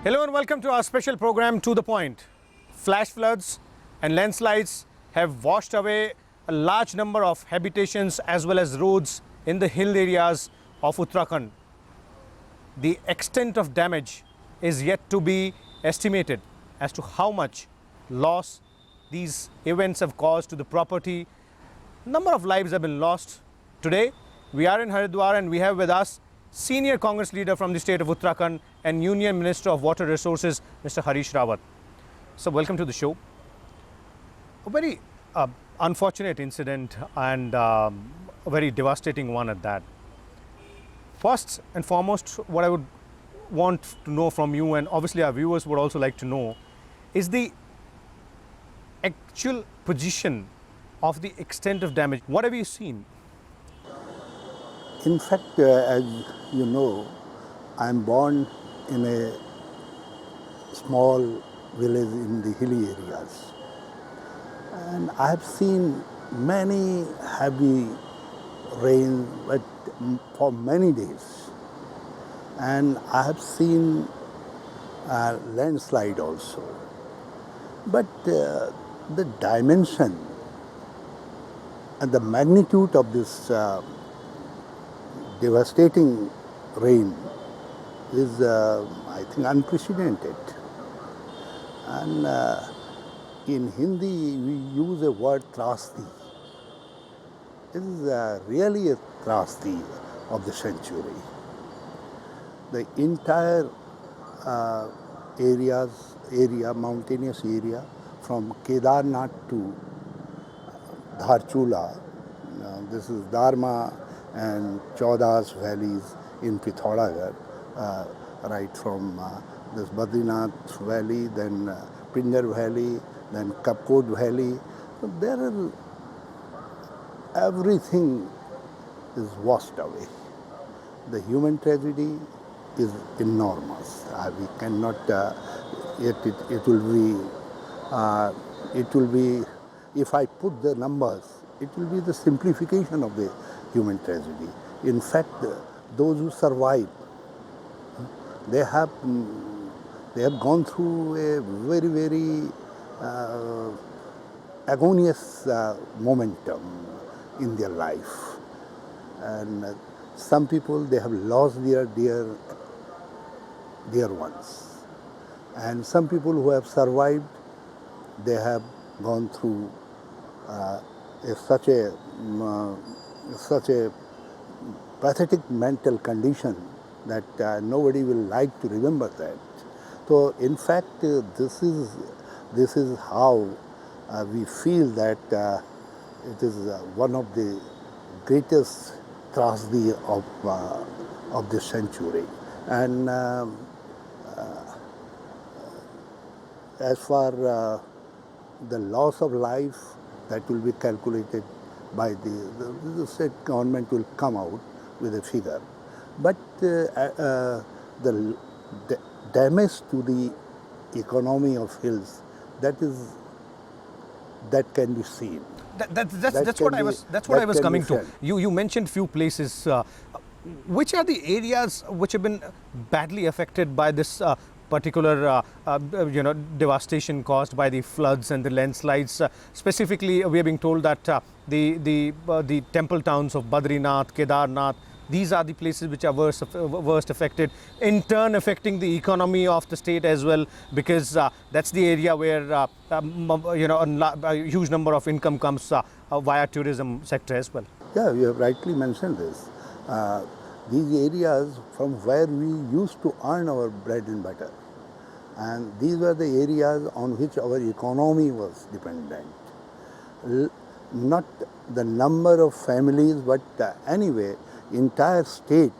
Hello and welcome to our special program To The Point. Flash floods and landslides have washed away a large number of habitations as well as roads in the hill areas of Uttarakhand. The extent of damage is yet to be estimated as to how much loss these events have caused to the property. Number of lives have been lost. Today we are in Haridwar and we have with us Senior Congress leader from the state of Uttarakhand and Union Minister of Water Resources, Mr. Harish Rawat. So welcome to the show. A very unfortunate incident and a very devastating one at that. First and foremost, what I would want to know from you, and obviously our viewers would also like to know, is the actual position of the extent of damage. What have you seen? In fact, as you know, I'm born in a small village in the hilly areas. And I have seen many heavy rain but for many days. And I have seen landslide also. But the dimension and the magnitude of this devastating rain is, I think, unprecedented. And in Hindi, we use a word tragedy. It is really a tragedy of the century. The entire mountainous area, from Kedarnath to Dharchula, this is Dharma and Chaudas valleys in Pithoragarh, right from this Badrinath valley, then Pinjar valley, then Kapkot valley. So there are, everything is washed away. The human tragedy is enormous. We cannot, yet it will be, if I put the numbers, it will be the simplification of the human tragedy. In fact, those who survived, they have gone through a very, very agonious momentum in their life. And some people, they have lost their dear ones. And some people who have survived, they have gone through such a pathetic mental condition that nobody will like to remember that. So in fact, this is how we feel that it is one of the greatest tragedy of this century. And as far the loss of life, that will be calculated by the state government will come out with a figure. But the damage to the economy of hills, that can be seen. That's what I was coming to. You mentioned few places. Which are the areas which have been badly affected by this particular devastation caused by the floods and the landslides? Specifically, we are being told that the temple towns of Badrinath, Kedarnath, these are the places which are worst affected, in turn affecting the economy of the state as well, because that's the area where a huge number of income comes via tourism sector as well. Yeah, you have rightly mentioned this. These areas from where we used to earn our bread and butter, and these were the areas on which our economy was dependent. Not the number of families, but anyway, entire state,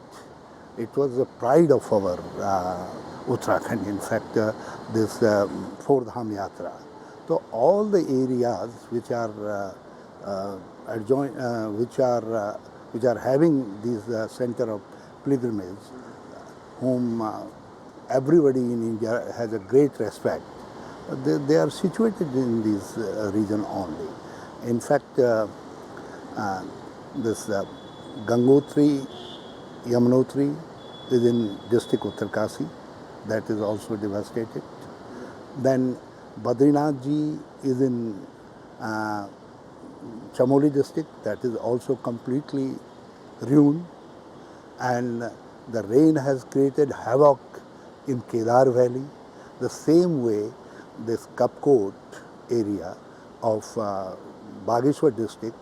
it was the pride of our Uttarakhand. In fact, this Four Dham Yatra. So all the areas which are which are having this center of pilgrimage, whom everybody in India has a great respect, they are situated in this region only. In fact, this Gangotri, Yamunotri is in district Uttarkasi. that is also devastated. Then Badrinath Ji is in Chamoli district, that is also completely ruined, and the rain has created havoc in Kedar Valley. The same way, this Kapkot area of Bageshwar district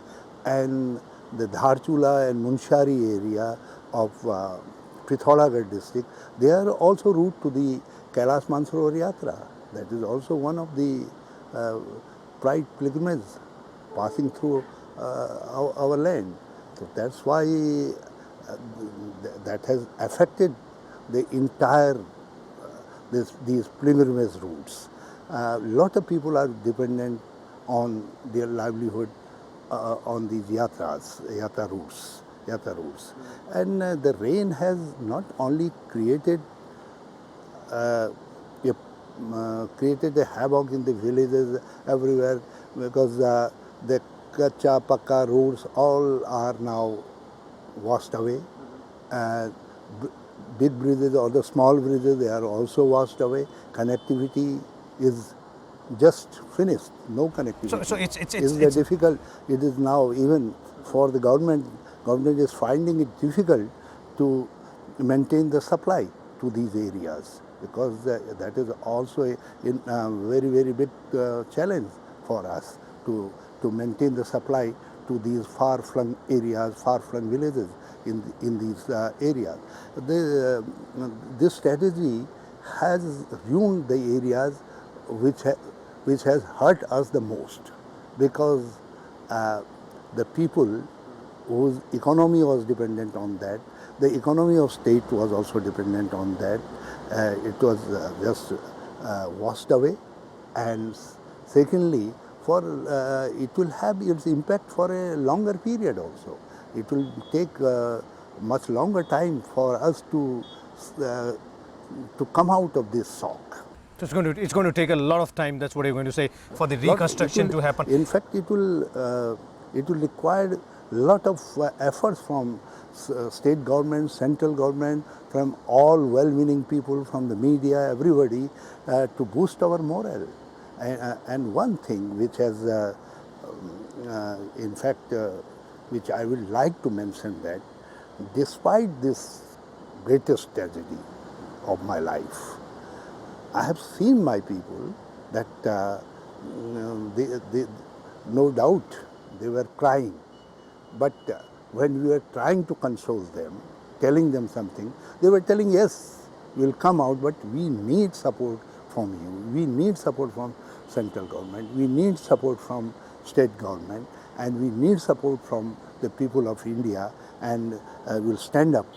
and the Dharchula and Munshari area of Pithoragarh district, they are also route to the Kailash Mansarovar Yatra. That is also one of the pride pilgrimages passing through our land. So that's why that has affected the entire these pilgrimage routes. A lot of people are dependent on their livelihood on these yatra routes. And the rain has not only created created a havoc in the villages everywhere, because the kacha pakka roads all are now washed away. Big bridges or the small bridges, they are also washed away. Connectivity is just finished. No connectivity. So it's difficult. It is now even for the government. Government is finding it difficult to maintain the supply to these areas, because that is also a very big challenge for us to maintain the supply to these far-flung areas, far-flung villages in these areas. This strategy has ruined the areas which has hurt us the most, because the people whose economy was dependent on that, the economy of state was also dependent on that. It was just washed away, and secondly, it will have its impact for a longer period also. It will take much longer time for us to come out of this shock. So it's going to take a lot of time. That's what you're going to say, for the reconstruction to happen. In fact, it will require a lot of efforts from state government, central government, from all well-meaning people, from the media, everybody, to boost our morale. And one thing which has, in fact, which I would like to mention, that despite this greatest tragedy of my life, I have seen my people that they, no doubt they were crying, but when we were trying to console them, telling them something, they were telling, yes, we'll come out, but we need support from you. We need support from central government. We need support from state government, and we need support from the people of India, and we'll stand up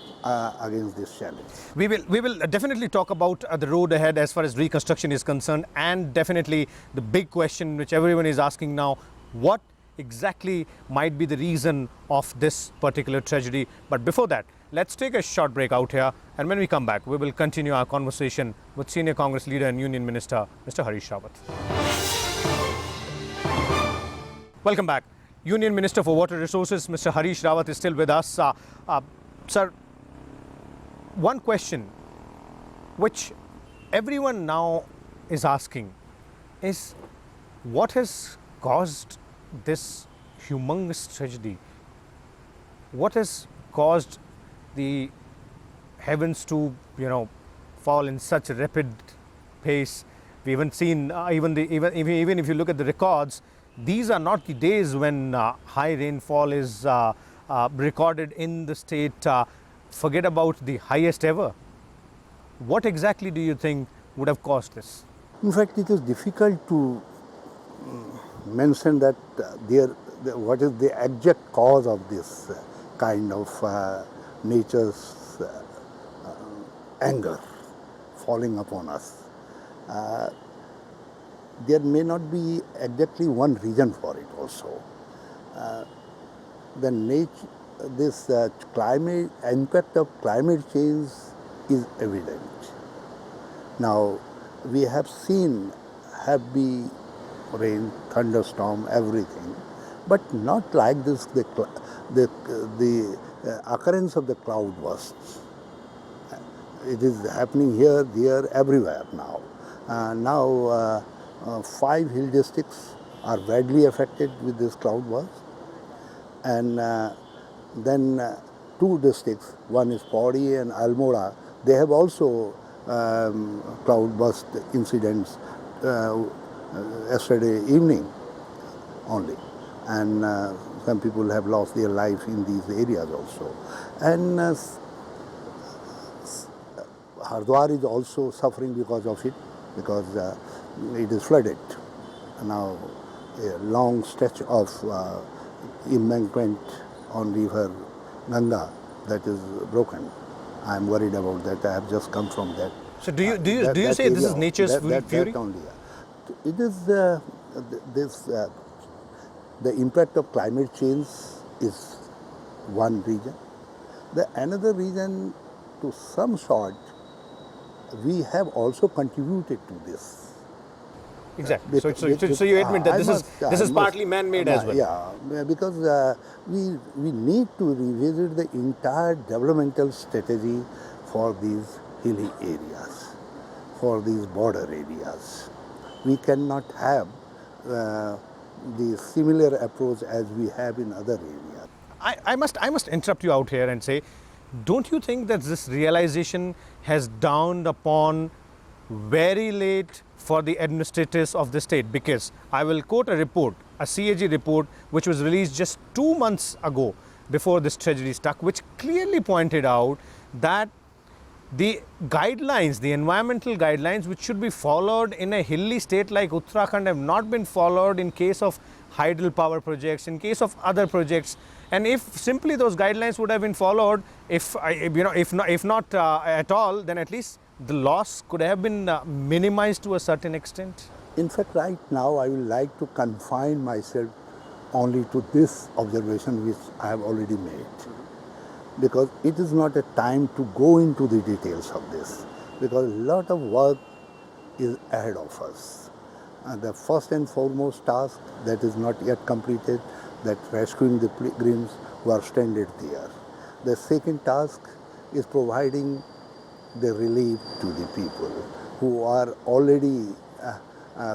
against this challenge. We will definitely talk about the road ahead as far as reconstruction is concerned, and definitely the big question which everyone is asking now, what exactly might be the reason of this particular tragedy. But before that, let's take a short break out here, and when we come back, we will continue our conversation with Senior Congress leader and Union Minister, Mr. Harish Rawat. Welcome back. Union Minister for Water Resources, Mr. Harish Rawat, is still with us. Sir, one question which everyone now is asking is, what has caused this humongous tragedy? What has caused the heavens to, fall in such a rapid pace? We haven't seen even if you look at the records, these are not the days when high rainfall is recorded in the state. Forget about the highest ever. What exactly do you think would have caused this? In fact, it is difficult to mention that what is the exact cause of this kind of nature's anger falling upon us. There may not be exactly one reason for it also. This climate impact of climate change is evident. Now, we have seen heavy rain, thunderstorm, everything, but not like this. The occurrence of the cloudbursts It is happening here, there, everywhere now. Now, 5 hill districts are badly affected with this cloudburst, and then 2 districts, one is Pauri and Almora, they have also cloudburst incidents yesterday evening only, and some people have lost their life in these areas also. And Hardwar is also suffering because of it, because it is flooded. Now a long stretch of embankment on river Ganga that is broken. I am worried about that. I have just come from that. So do you say this is nature's fury? That only. It is the impact of climate change is one reason. The another reason, to some sort, we have also contributed to this. Exactly. So you admit that this is partly man-made as well. Yeah, because we need to revisit the entire developmental strategy for these hilly areas, for these border areas. We cannot have the similar approach as we have in other areas. I must interrupt you out here and say, don't you think that this realization has dawned upon very late for the administrators of the state? Because I will quote a report, a CAG report, which was released just 2 months ago before this tragedy struck, which clearly pointed out that the guidelines, the environmental guidelines which should be followed in a hilly state like Uttarakhand have not been followed in case of hydel power projects, in case of other projects. And if simply those guidelines would have been followed, if not at all, then at least the loss could have been minimized to a certain extent. In fact, right now I would like to confine myself only to this observation which I have already made, because it is not a time to go into the details of this, because a lot of work is ahead of us. And the first and foremost task that is not yet completed, that rescuing the pilgrims who are stranded there. The second task is providing the relief to the people who are already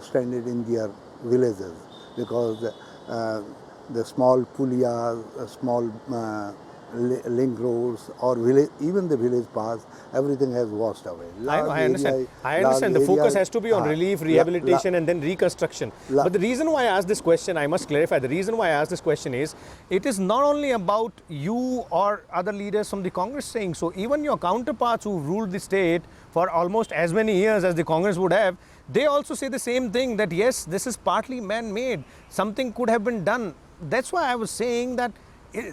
stranded in their villages, because the small puliyas, small link roads, or village, even the village paths, everything has washed away. I understand. I understand. The focus has to be on relief, rehabilitation, and then reconstruction. But the reason why I asked this question, I must clarify, the reason why I asked this question is, it is not only about you or other leaders from the Congress saying so. Even your counterparts who ruled the state for almost as many years as the Congress would have, they also say the same thing, that yes, this is partly man-made. Something could have been done. That's why I was saying that,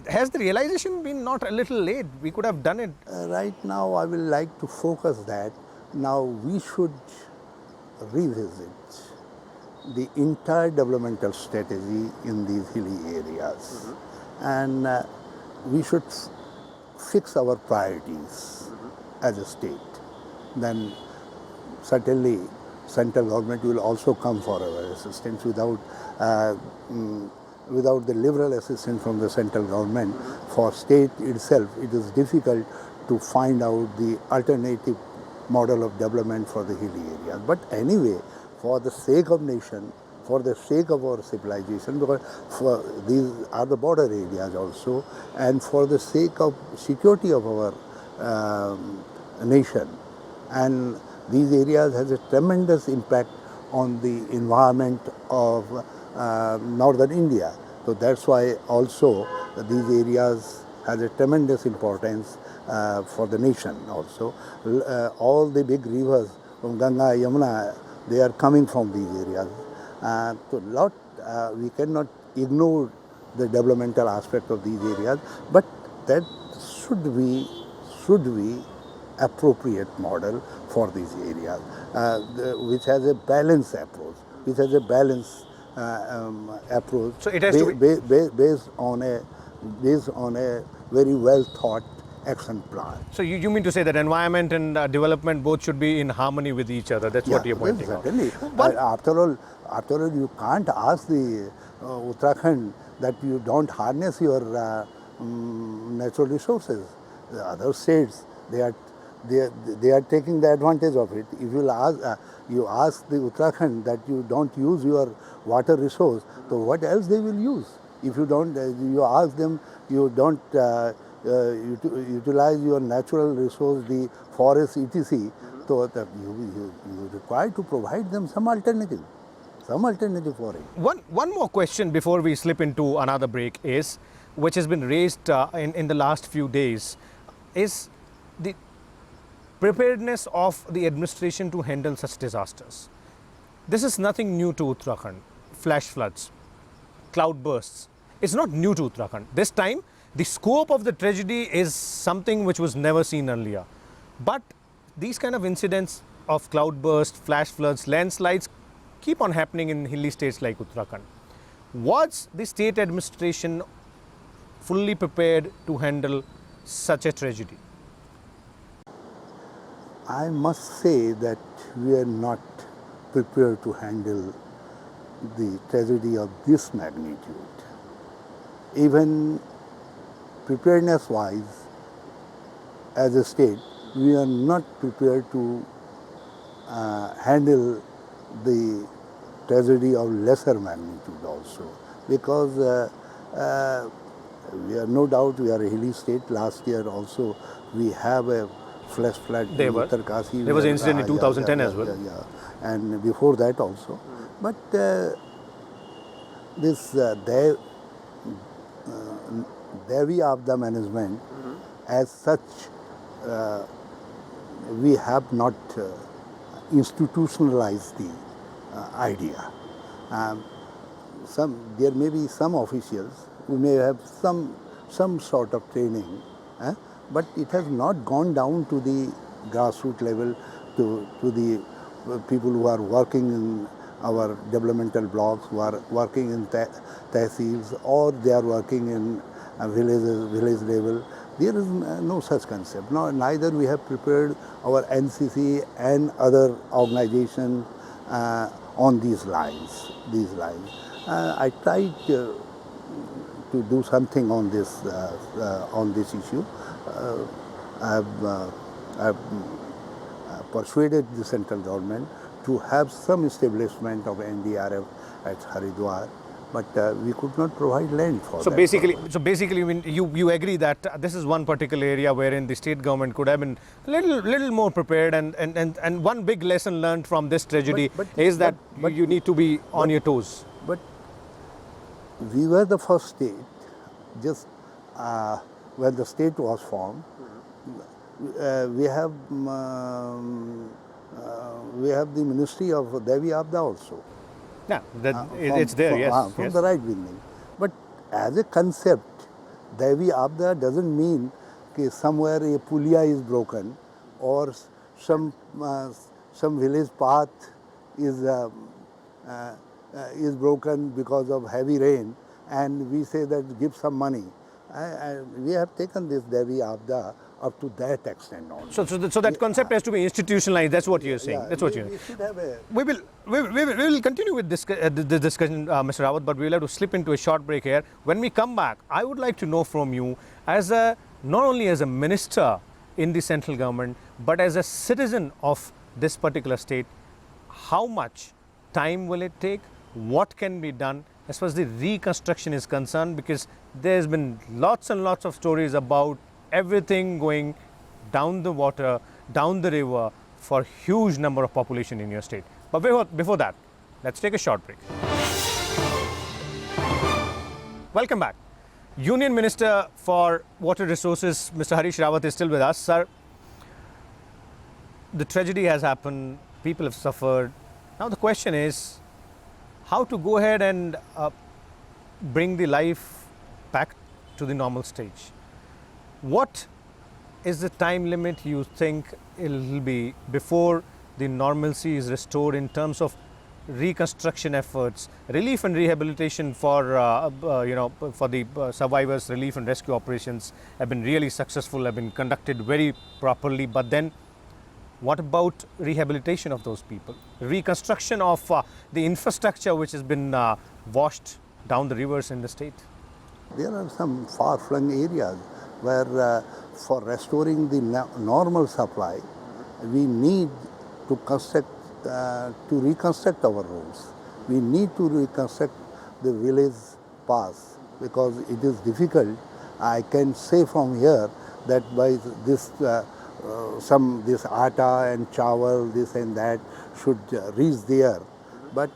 has the realization been not a little late? We could have done it. Right now, I will like to focus that. Now, we should revisit the entire developmental strategy in these hilly areas. And we should fix our priorities as a state. Then certainly central government will also come for our assistance. Without the liberal assistance from the central government, for state itself, it is difficult to find out the alternative model of development for the hilly areas. But anyway, for the sake of nation, for the sake of our civilization, because for these are the border areas also, and for the sake of security of our nation, and these areas has a tremendous impact on the environment of northern India. So that's why also these areas has a tremendous importance for the nation also. All the big rivers from Ganga, Yamuna, they are coming from these areas. We cannot ignore the developmental aspect of these areas, but that should be appropriate model for these areas, which has a balanced approach, approach. So it has to be based on a very well thought action plan. So you mean to say that environment and development both should be in harmony with each other? That's what you're pointing out. Certainly. After all, you can't ask the Uttarakhand that you don't harness your natural resources. The other states, they are they are taking the advantage of it. If you ask the Uttarakhand that you don't use your water resource, so what else they will use? If you don't, you ask them, you don't utilize your natural resource, the forest, etc. So you require to provide them some alternative for it. One more question before we slip into another break is, which has been raised in the last few days, is the preparedness of the administration to handle such disasters. This is nothing new to Uttarakhand. Flash floods, cloudbursts. It's not new to Uttarakhand. This time, the scope of the tragedy is something which was never seen earlier. But these kind of incidents of cloudbursts, flash floods, landslides keep on happening in hilly states like Uttarakhand. Was the state administration fully prepared to handle such a tragedy? I must say that we are not prepared to handle the tragedy of this magnitude. Even preparedness-wise, as a state, we are not prepared to handle the tragedy of lesser magnitude also, because we are no doubt we are a hilly state. Last year also we have a flash flood in Uttarakhand. There was an incident in 2010 as well. And before that also. But this Devi Abda management, as such, we have not institutionalized the idea. There may be some officials who may have some sort of training, but it has not gone down to the grassroots level, to the people who are working in our developmental blocks, who are working in tehsils, or they are working in village level. There is no such concept. No, neither we have prepared our NCC and other organizations on these lines. I tried to do something on this issue. I have persuaded the central government to have some establishment of NDRF at Haridwar, but we could not provide land for that. So basically, I mean, you agree that this is one particular area wherein the state government could have been a little more prepared, and one big lesson learned from this tragedy is that you need to be on your toes. But we were the first state, just when the state was formed. We have the Ministry of Devi Abda also. Yeah, it's there, yes. From the right beginning. But as a concept, Devi Abda doesn't mean that somewhere a pulia is broken or some village path is broken because of heavy rain, and we say that give some money. We have taken this Devi Abda up to that extent also. So that concept has to be institutionalized. That's what you're saying. That's what you're saying. We should have a. We will continue with this discussion, Mr. Rawat, but we'll have to slip into a short break here. When we come back, I would like to know from you, not only as a minister in the central government, but as a citizen of this particular state, how much time will it take? What can be done as far as the reconstruction is concerned? Because there's been lots and lots of stories about everything going down the water, down the river for huge number of population in your state. But before that, let's take a short break. Welcome back. Union Minister for Water Resources, Mr. Harish Rawat, is still with us. Sir, the tragedy has happened, people have suffered. Now the question is how to go ahead and bring the life back to the normal stage. What is the time limit you think it will be before the normalcy is restored in terms of reconstruction efforts, relief and rehabilitation for for the survivors? Relief and rescue operations have been really successful, have been conducted very properly. But then, what about rehabilitation of those people? Reconstruction of the infrastructure which has been washed down the rivers in the state? There are some far-flung areas where for restoring the normal supply, we need to reconstruct our roads. We need to reconstruct the village paths because it is difficult. I can say from here that by this this atta and chawal, this and that should reach there. But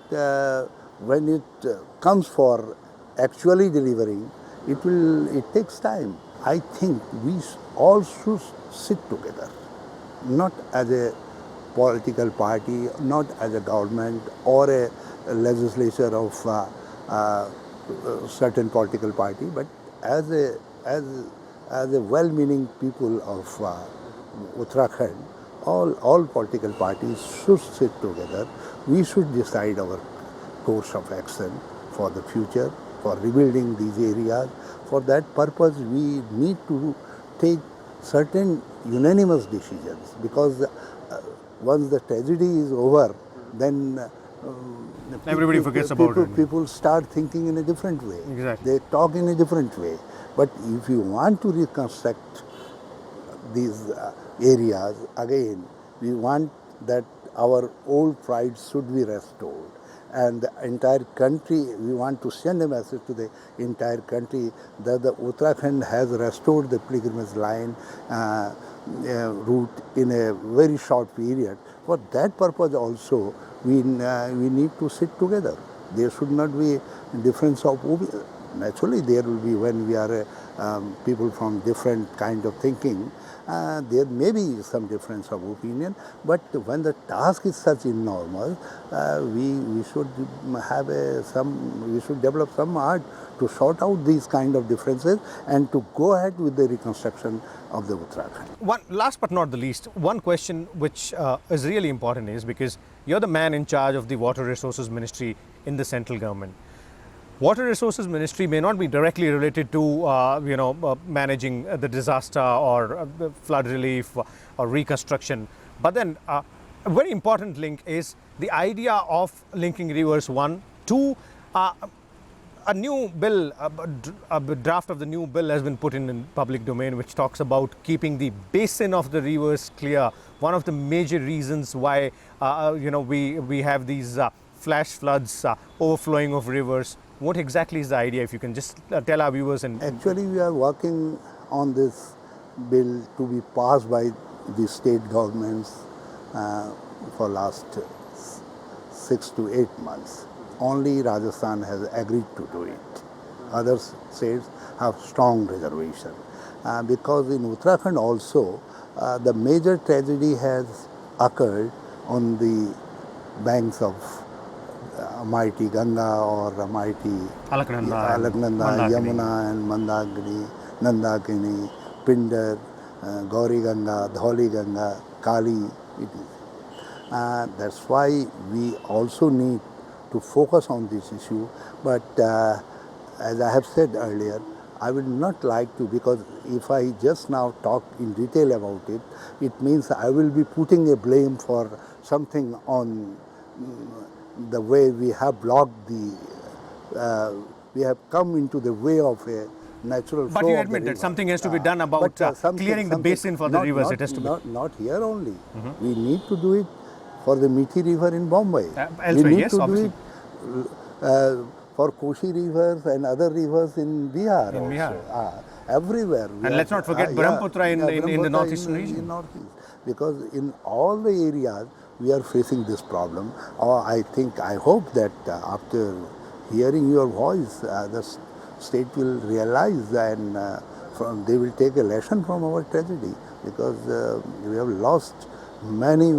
when it comes for actually delivering, it takes time. I think we all should sit together, not as a political party, not as a government or a legislature of certain political party, but as a well-meaning people of Uttarakhand. All political parties should sit together. We should decide our course of action for the future, for rebuilding these areas. For that purpose, we need to take certain unanimous decisions because once the tragedy is over, then everybody forgets about it. People start thinking in a different way. Exactly. They talk in a different way. But if you want to reconstruct these areas again, we want that our old pride should be restored. And the entire country, we want to send a message to the entire country that the Uttarakhand has restored the pilgrimage line route in a very short period. For that purpose also, we need to sit together. There should not be difference of opinion. Naturally, there will be when we are people from different kind of thinking. There may be some difference of opinion, but when the task is such enormous, we should have we should develop some art to sort out these kind of differences and to go ahead with the reconstruction of the Uttarakhand. One last but not the least, one question which is really important is because you're the man in charge of the Water Resources Ministry in the central government. Water Resources Ministry may not be directly related to managing the disaster or flood relief or reconstruction, but then a very important link is the idea of linking rivers. One, two, a new bill, a draft of the new bill has been put in public domain, which talks about keeping the basin of the rivers clear. One of the major reasons why we have these flash floods, overflowing of rivers. What exactly is the idea? If you can just tell our viewers. And actually, we are working on this bill to be passed by the state governments for last 6 to 8 months. Only Rajasthan has agreed to do it. Other states have strong reservation because in Uttarakhand also the major tragedy has occurred on the banks of mighty Ganga or mighty Alaknanda, Yamuna and Mandakini, Pindar, Gauri Ganga, Dholi Ganga, Kali. That's why we also need to focus on this issue. But as I have said earlier, I would not like to, because if I just now talk in detail about it, it means I will be putting a blame for something on the way we have blocked we have come into the way of a natural flow. But you admit that something has to be done about clearing the basin for the rivers. It has to be. Not here only. We need to do it for the Mithi River in Bombay. Elsewhere, we need yes, to obviously. do it for Koshi rivers and other rivers in Bihar. In Bihar. Everywhere. And let's not forget Brahmaputra in the northeastern region. In northeast. Because in all the areas, we are facing this problem. I hope that after hearing your voice, the state will realize and they will take a lesson from our tragedy, because we have lost many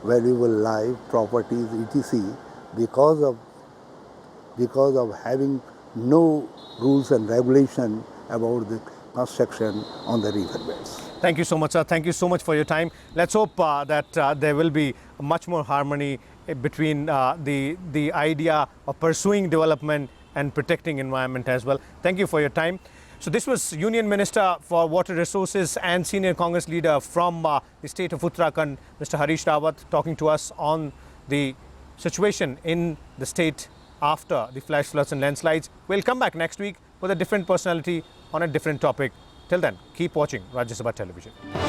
valuable life, properties, etc. because of having no rules and regulation about the construction on the riverbeds. Thank you so much, sir. Thank you so much for your time. Let's hope that there will be much more harmony between the idea of pursuing development and protecting environment as well. Thank you for your time. So this was Union Minister for Water Resources and Senior Congress Leader from the state of Uttarakhand, Mr. Harish Rawat, talking to us on the situation in the state after the flash floods and landslides. We'll come back next week with a different personality on a different topic. Till then, keep watching Rajya Sabha Television.